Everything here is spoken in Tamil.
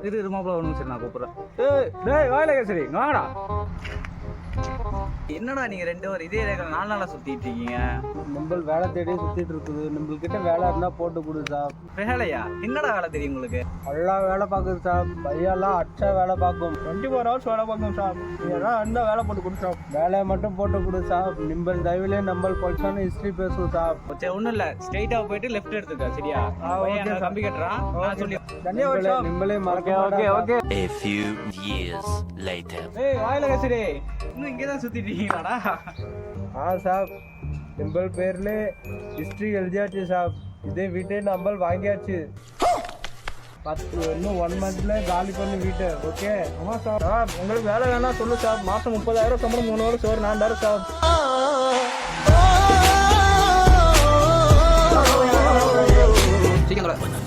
இரு மாப்பிள்ள ஒன்று சரி நான் கூப்பிட்றேன். டேய் வாயில கேசரி வாங்கடா. என்னடா நீங்க 2 பேரும் இதே ரேகை 4 நாளா சுத்திட்டு இருக்கீங்க? நம்ம வேலை தேடி சுத்திட்டு இருக்குது. நம்மள்கிட்ட வேலை இருந்தா போட்டு கொடு சார். வேலையா? என்னடா வேலை தெரியும் உங்களுக்கு? நல்லா வேலை பார்க்குது சார். பையெல்லாம் அச்சா வேலை பார்க்கும். 24 hours வேலை பார்க்கும் சார். ஏன்னா அந்த வேலை போட்டு கொடு சார். வேலையை மட்டும் போட்டு கொடு சார். நிம்பல் தயவுலே நம்ம பொலிசான ஹிஸ்ட்ரி பேசுவோம் சார். சரி ஒன்றும் இல்லை, ஸ்ட்ரைட்டா போயிட்டு லெஃப்ட் எடுத்துக்க சரியா? கம்பி கட்டுறான் நான் சொல்லி நிம்பலே மறக்க. Okay okay. A few years later. ஏய் வாயில கேசரி இன்னும் இங்கே தான் சுத்திட்டு இருக்கீங்களாடா? சார் நிம்பல் பேர்ல ஹிஸ்ட்ரி எழுதியாச்சு சார். இதே வீட்டை நம்ம வாங்கியாச்சு. இன்னும் 1 monthல காலி பண்ணி வீட்டை. ஓகே? ஆமா சார். உங்களுக்கு வேலை வேணா சொல்லு சார். மாசம் 30,000 சம்பளம் 3 வாரம் சோறு நான் தரேன் சார். சீக்கிரம்